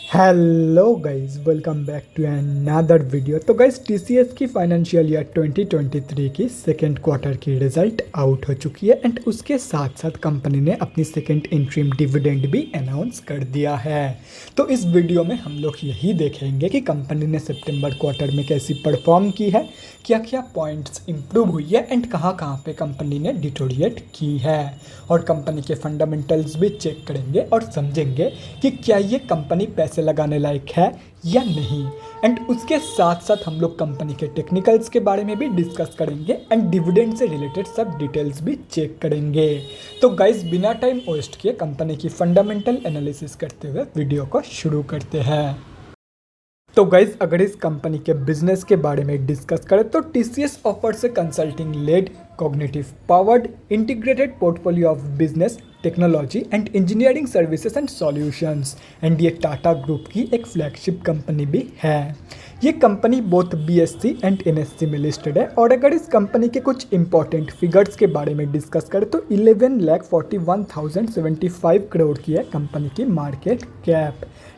Hello guys, welcome back to another video. तो guys, TCS की financial year 2023 की second quarter की result out हो चुकी है एंड उसके साथ साथ कंपनी ने अपनी सेकेंड इंटरिम डिविडेंड भी अनाउंस कर दिया है। तो इस वीडियो में हम लोग यही देखेंगे कि कंपनी ने सितंबर क्वार्टर में कैसी परफॉर्म की है, क्या क्या पॉइंट्स इंप्रूव हुई है एंड कहाँ कहाँ पे कंपनी ने डिटोरिएट की है, और कंपनी के फंडामेंटल्स भी चेक करेंगे और समझेंगे कि क्या ये कंपनी पैसे लगाने लायक है या नहीं। एंड उसके साथ साथ हम लोग कंपनी के टेक्निकल्स के बारे में भी डिस्कस करेंगे एंड डिविडेंड से रिलेटेड सब डिटेल्स भी चेक करेंगे। तो गाइस, बिना टाइम वेस्ट किए कंपनी की फंडामेंटल एनालिसिस करते हुए वीडियो को शुरू करते हैं। तो गाइज, अगर इस कंपनी के बिजनेस के बारे में डिस्कस करें तो TCS offers a consulting led cognitive powered integrated portfolio of business technology and engineering services and solutions, and ये टाटा ग्रुप की एक फ्लैगशिप कंपनी भी है। ये company both BSc and NSC में लिस्टेड है। और अगर इस कंपनी के कुछ इंपॉर्टेंट फिगर्स के बारे में डिस्कस करें तो 11,41,075 करोड़ की है कंपनी की मार्केट कैप,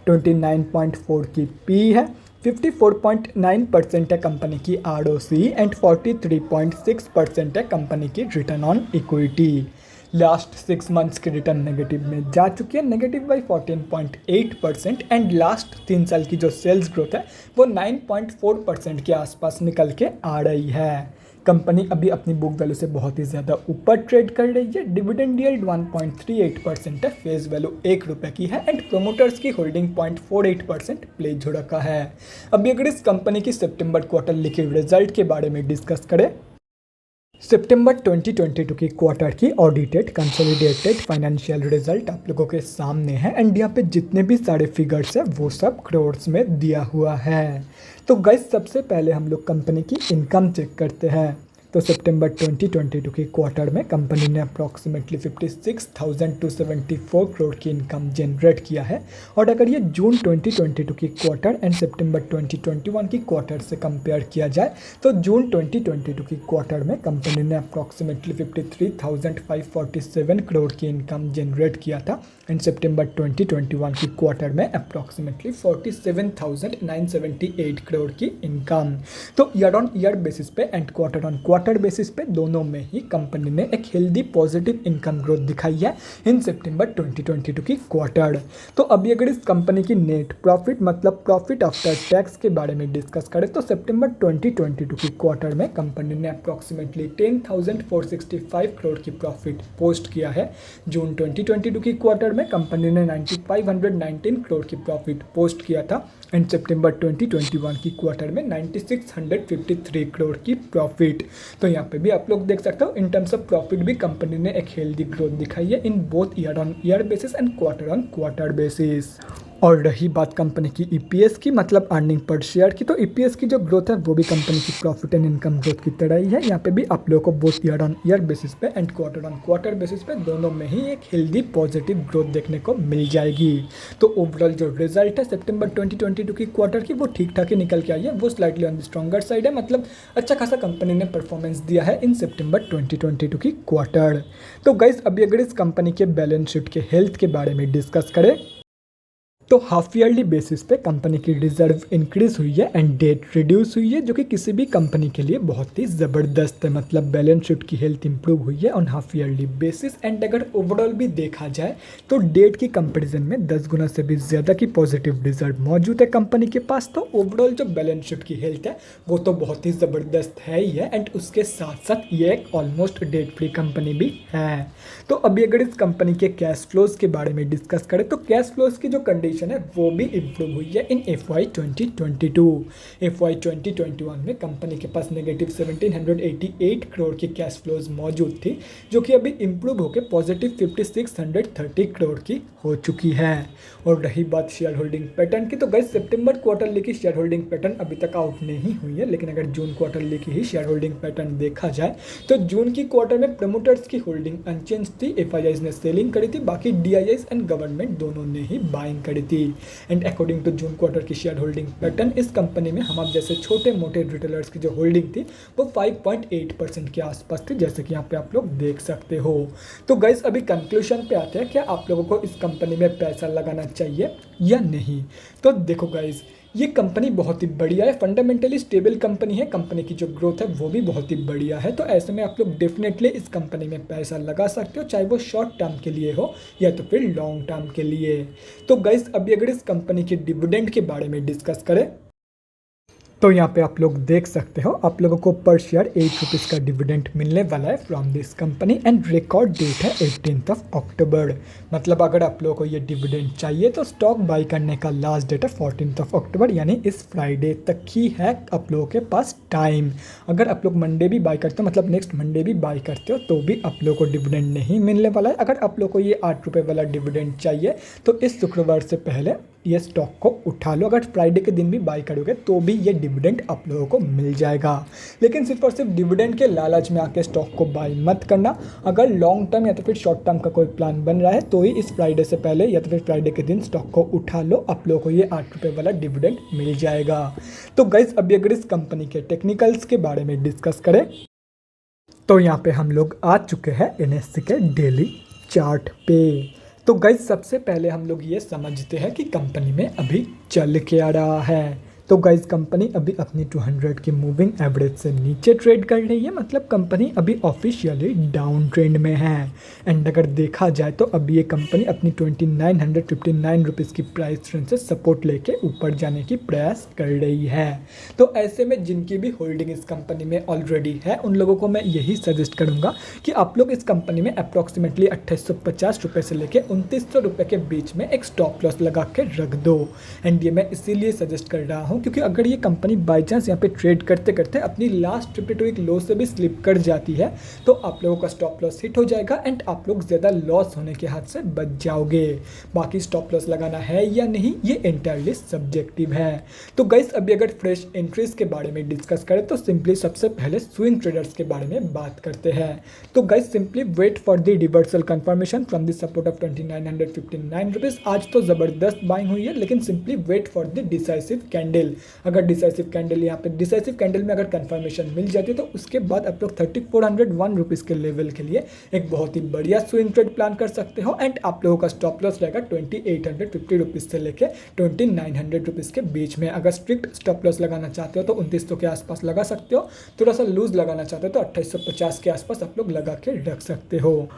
29.4 की पी है, 54.9% है कंपनी की आरओसी एंड 43.6% है कंपनी की return on equity. Last 6 months के रिटर्न नेगेटिव में जा चुकी है, नेगेटिव बाई 14.8%, एंड लास्ट 3 साल की जो सेल्स ग्रोथ है वो 9.4% के आसपास निकल के आ रही है। कंपनी अभी अपनी बुक वैल्यू से बहुत ही ज़्यादा ऊपर ट्रेड कर रही है। डिविडेंड यील्ड 1.38% है, फेस वैल्यू ₹1 की है एंड प्रोमोटर्स की होल्डिंग 0.48% प्लेज हो रखा है। अभी अगर इस कंपनी की सितंबर क्वार्टरली के रिजल्ट के बारे में डिस्कस करें, सितंबर 2022 की क्वार्टर की ऑडिटेड कंसोलिडेटेड फाइनेंशियल रिजल्ट आप लोगों के सामने है एंड यहाँ पे जितने भी सारे फिगर्स है वो सब करोड़्स में दिया हुआ है। तो गाइस, सबसे पहले हम लोग कंपनी की इनकम चेक करते हैं। तो सितंबर 2022 की क्वार्टर में कंपनी ने अप्रॉक्सीमेटली 56,274 करोड़ की इनकम जनरेट किया है। और अगर ये जून 2022 की क्वार्टर एंड सितंबर 2021 की क्वार्टर से कंपेयर किया जाए तो जून 2022 की क्वार्टर में कंपनी ने अप्रॉक्सीमेटली 53,547 करोड़ की इनकम जनरेट किया था एंड सितंबर 2021 की क्वार्टर में अप्रॉक्सीमेटली 47,978 करोड़ की इनकम। तो ईयर ऑन ईयर बेसिस पे and quarter on quarter basis पे दोनों में ही कंपनी ने एक हेल्दी पॉजिटिव इनकम ग्रोथ दिखाई है इन सितंबर 2022 की क्वार्टर। तो अभी अगर इस कंपनी की नेट प्रॉफिट मतलब प्रॉफिट आफ्टर टैक्स के बारे में डिस्कस करें तो सितंबर 2022 की क्वार्टर में कंपनी ने अप्रॉक्सीमेटली 10,465 करोड़ की प्रॉफिट पोस्ट किया है। जून 2022 की क्वार्टर में कंपनी ने 9,519 करोड़ की प्रॉफिट पोस्ट किया था एंड सितंबर 2021 की क्वार्टर में 9,653 करोड़ की प्रॉफिट। तो यहाँ पे भी आप लोग देख सकते हो इन टर्म्स ऑफ प्रॉफिट भी कंपनी ने एक हेल्दी ग्रोथ दिखाई है in both year on year basis and quarter on quarter basis. और रही बात कंपनी की ईपीएस की मतलब अर्निंग पर शेयर की, तो ईपीएस की जो ग्रोथ है वो भी कंपनी की प्रॉफिट एंड इनकम ग्रोथ की तरह ही है। यहाँ पे भी आप लोगों को both year on year basis पे and quarter on quarter basis पे दोनों में ही एक हेल्दी पॉजिटिव ग्रोथ देखने को मिल जाएगी। तो ओवरऑल जो रिजल्ट है सितंबर 2022 की क्वार्टर की वो ठीक ठाक ही निकल के आई है, वो slightly on the stronger side है, मतलब अच्छा खासा कंपनी ने परफॉर्मेंस दिया है इन सितंबर 2022 की क्वार्टर। तो गाइस, अभी अगर इस कंपनी के बैलेंस शीट के हेल्थ के बारे में डिस्कस करें तो हाफ ईयरली बेसिस पे कंपनी की रिजर्व इंक्रीज हुई है एंड डेट रिड्यूस हुई है, जो कि किसी भी कंपनी के लिए बहुत ही ज़बरदस्त है। मतलब बैलेंस शीट की हेल्थ इंप्रूव हुई है on half yearly basis and अगर ओवरऑल भी देखा जाए तो डेट की कंपैरिजन में 10 गुना से भी ज़्यादा की पॉजिटिव रिजर्व मौजूद है कंपनी के पास। तो ओवरऑल जो बैलेंस शीट की हेल्थ है वो तो बहुत ही ज़बरदस्त है ही है एंड उसके साथ साथ ये एक ऑलमोस्ट डेट फ्री कंपनी भी है। तो अभी अगर इस कंपनी के कैश फ्लोज के बारे में डिस्कस करें तो कैश फ्लोज की जो कंडीशन है वो भी इम्प्रूव हुई है इन FY 2022। FY 2021 में कंपनी के पास नेगेटिव 1788 करोड़ की कैश फ्लोज मौजूद थी, जो कि अभी इम्प्रूव होकर पॉजिटिव 5630 करोड़ की हो चुकी है। और रही बात शेयर होल्डिंग पैटर्न की, तो गाइस सितंबर क्वार्टरली की शेयर होल्डिंग पैटर्न अभी तक आउट नहीं हुई है, लेकिन अगर जून क्वार्टरली की ही शेयर होल्डिंग पैटर्न देखा जाए तो जून की क्वार्टर में प्रमोटर्स की होल्डिंग अनचेंज थी, FIIs ने सेलिंग करी थी, बाकी DIIs एंड गवर्नमेंट दोनों ने ही बाइंग करी थी। थी। And according to June quarter की शेयर होल्डिंग पैटर्न, इस कंपनी में हम आप जैसे छोटे मोटे रिटेलर्स की जो होल्डिंग थी वो 5.8% के आसपास थी, जैसे कि यहाँ पे आप लोग देख सकते हो। तो गाइस अभी कंक्लूजन पे आते हैं, क्या आप लोगों को इस कंपनी में पैसा लगाना चाहिए या नहीं। तो देखो गाइस, ये कंपनी बहुत ही बढ़िया है, फंडामेंटली स्टेबल कंपनी है, कंपनी की जो ग्रोथ है वो भी बहुत ही बढ़िया है। तो ऐसे में आप लोग डेफिनेटली इस कंपनी में पैसा लगा सकते हो, चाहे वो शॉर्ट टर्म के लिए हो या तो फिर लॉन्ग टर्म के लिए। तो गाइस अभी अगर इस कंपनी के डिविडेंड के बारे में डिस्कस करें तो यहाँ पे आप लोग देख सकते हो, आप लोगों को पर शेयर 8 रुपीज़ का डिविडेंड मिलने वाला है from this company and record date है 18 अक्टूबर। मतलब अगर आप लोगों को ये डिविडेंड चाहिए तो स्टॉक बाई करने का लास्ट डेट है 14 अक्टूबर, यानी इस फ्राइडे तक ही है आप लोगों के पास टाइम। अगर आप लोग मंडे भी बाई करते हो, मतलब नेक्स्ट मंडे भी बाई करते हो, तो भी आप लोगों को डिविडेंड नहीं मिलने वाला है। अगर आप लोग को ये 8 रुपये वाला डिविडेंड चाहिए तो इस शुक्रवार से पहले ये स्टॉक को उठा लो। अगर फ्राइडे के दिन भी बाई करोगे तो भी ये डिविडेंड आप लोगों को मिल जाएगा, लेकिन सिर्फ और सिर्फ डिविडेंड के लालच में आके स्टॉक को बाई मत करना। अगर लॉन्ग टर्म या तो फिर शॉर्ट टर्म का कोई प्लान बन रहा है तो ही इस फ्राइडे से पहले या तो फिर फ्राइडे के दिन स्टॉक को उठा लो, आप लोगों को ये 8 रुपये वाला डिविडेंड मिल जाएगा। तो गाइस अभी अगर इस कंपनी के टेक्निकल्स के बारे में डिस्कस करें तो यहाँ पे हम लोग आ चुके हैं NSE के डेली चार्ट पे। तो गाइस सबसे पहले हम लोग ये समझते हैं कि कंपनी में अभी चल क्या रहा है। तो गाइस कंपनी अभी अपनी 200 की मूविंग एवरेज से नीचे ट्रेड कर रही है, मतलब कंपनी अभी ऑफिशियली डाउन ट्रेंड में है। एंड अगर देखा जाए तो अभी ये कंपनी अपनी 2959 रुपीज़ की प्राइस रेंज से सपोर्ट लेके ऊपर जाने की प्रयास कर रही है। तो ऐसे में जिनकी भी होल्डिंग इस कंपनी में ऑलरेडी है उन लोगों को मैं यही सजेस्ट करूँगा कि आप लोग इस कंपनी में अप्रॉक्सीमेटली 2850 रुपये से लेके 2900 रुपये के बीच में एक स्टॉप लॉस लगा के रख दो। एंड ये मैं इसीलिए सजेस्ट कर रहा हूँ क्योंकि अगर ये कंपनी बाई चांस यहाँ पे ट्रेड करते करते अपनी लास्ट 52 वीक लो से भी स्लिप कर जाती है तो आप लोगों का स्टॉप लॉस हिट हो जाएगा एंड आप लोग ज़्यादा लॉस होने के हाथ से बच जाओगे। बाकी स्टॉप लॉस लगाना है या नहीं ये एंटायरली सब्जेक्टिव है। तो गाइस अभी अगर फ्रेश एंट्रीज के बारे में डिस्कस करें तो सिंपली सबसे पहले स्विंग ट्रेडर्स के बारे में बात करते हैं। तो guys simply wait for the reversal confirmation from the support of 2959 rupees. आज तो ज़बरदस्त बाइंग हुई है, लेकिन simply wait for the decisive candle. अगर डिसाइसिव कैंडल यहाँ पे डिसाइसिव कैंडल में अगर कंफर्मेशन मिल जाती है तो उसके बाद आप लोग 3401 रुपीज़ के लेवल के लिए एक बहुत ही बढ़िया स्विंग ट्रेड प्लान कर सकते हो। एंड आप लोगों का स्टॉप लॉस रहेगा 2850 रुपीज़ से लेके 2900 रुपीज़ के बीच में। अगर स्ट्रिक्ट स्टॉप लॉस लगाना चाहते हो तो 2900 के आसपास लगा सकते हो, थोड़ा सा लूज लगाना चाहते हो तो 2850 के आसपास आप लोग लगा के रख सकते हो।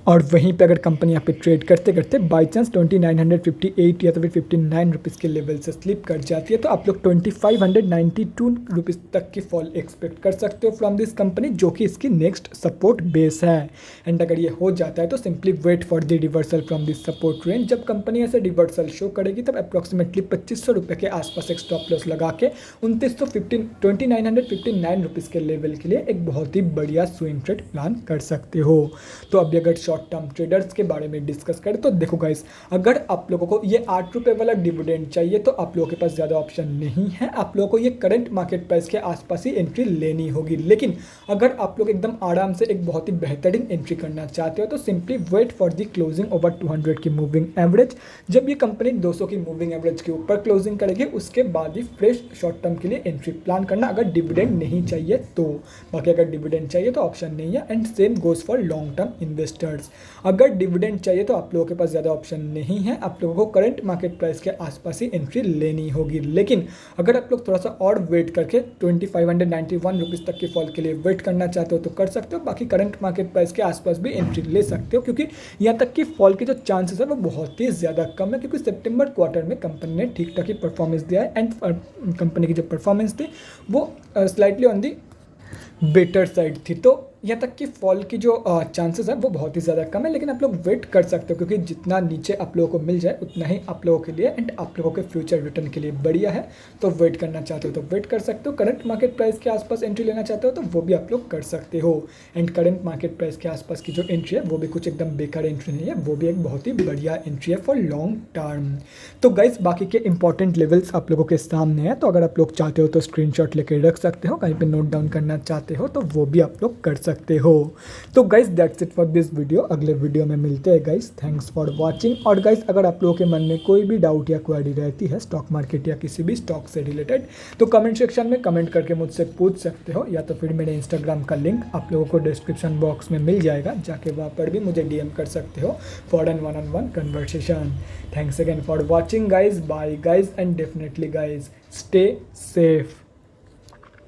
और वहीं पे अगर कंपनी यहाँ पे ट्रेड करते करते बाई चांस 2958 या तो फिर 59 रुपीज़ के लेवल से स्लिप कर जाती है तो आप लोग 2592 रुपीज़ तक की फॉल एक्सपेक्ट कर सकते हो फ्रॉम दिस कंपनी, जो कि इसकी नेक्स्ट सपोर्ट बेस है। एंड अगर ये हो जाता है तो simply wait for the reversal from this support range. जब कंपनी ऐसे रिवर्सल शो करेगी तब अप्रॉक्सीमेटली 2500 रुपये के आसपास एक स्टॉप लॉस लगा के 2959 रुपीज़ के लेवल के लिए एक बहुत ही बढ़िया स्विंग ट्रेड प्लान कर सकते हो। तो अभी अगर शॉर्ट टर्म ट्रेडर्स के बारे में डिस्कस करें तो देखो गाइस, अगर आप लोगों को ये 8 रुपये वाला डिविडेंड चाहिए तो आप लोगों के पास ज़्यादा ऑप्शन नहीं है, आप लोगों को ये करंट मार्केट प्राइस के आसपास ही एंट्री लेनी होगी। लेकिन अगर आप लोग एकदम आराम से एक बहुत ही बेहतरीन एंट्री करना चाहते हो तो simply wait for the closing over 200 की मूविंग एवरेज। जब ये कंपनी 200 की मूविंग एवरेज के ऊपर क्लोजिंग करेगी उसके बाद ही फ्रेश शॉर्ट टर्म के लिए एंट्री प्लान करना, अगर डिविडेंड नहीं चाहिए तो। बाकी अगर डिविडेंड चाहिए तो ऑप्शन नहीं है। And same goes for long term investors. अगर डिविडेंड चाहिए तो आप लोगों के पास ज़्यादा ऑप्शन नहीं है, आप लोगों को करंट मार्केट प्राइस के आसपास ही एंट्री लेनी होगी। लेकिन अगर आप लोग थोड़ा सा और वेट करके 2591 रुपीज़ तक की फॉल के लिए वेट करना चाहते हो तो कर सकते हो। बाकी करंट मार्केट प्राइस के आसपास भी एंट्री ले सकते हो, क्योंकि यहाँ तक कि फॉल के जो चांसेस है वो बहुत ही ज़्यादा कम है, क्योंकि सितंबर क्वार्टर में कंपनी ने ठीक ठाक ही परफॉर्मेंस दिया है। एंड कंपनी की जो परफॉर्मेंस थी वो slightly on the better side थी। तो यहाँ तक कि फॉल की जो चांसेस है वो बहुत ही ज़्यादा कम है, लेकिन आप लोग वेट कर सकते हो, क्योंकि जितना नीचे आप लोगों को मिल जाए उतना ही आप लोगों के लिए एंड आप लोगों के फ्यूचर रिटर्न के लिए बढ़िया है। तो वेट करना चाहते हो तो वेट कर सकते हो। करंट मार्केट प्राइस के आसपास एंट्री लेना चाहते हो तो वो भी आप लोग कर सकते हो। एंड करंट मार्केट प्राइस के आसपास की जो एंट्री है वो भी कुछ एकदम बेकार एंट्री नहीं है, वो भी एक बहुत ही बढ़िया एंट्री है फॉर लॉन्ग टर्म। तो गाइस बाकी के इंपॉर्टेंट लेवल्स आप लोगों के सामने है, तो अगर आप लोग चाहते हो तो स्क्रीनशॉट लेके रख सकते हो, कहीं पे नोट डाउन करना चाहते हो तो वो भी आप लोग कर सकते सकते हो। तो guys that's it for this video, अगले वीडियो में मिलते हैं गाइस। Thanks for watching. और गाइस अगर आप लोगों के मन में कोई भी डाउट या क्वेरी रहती है स्टॉक मार्केट या किसी भी स्टॉक से रिलेटेड, तो कमेंट सेक्शन में कमेंट करके मुझसे पूछ सकते हो, या तो फिर मेरे इंस्टाग्राम का लिंक आप लोगों को डिस्क्रिप्शन बॉक्स में मिल जाएगा, जाके वहाँ पर भी मुझे DM कर सकते हो for an one on one conversation. Thanks again for watching guys, bye guys, and definitely guys stay safe.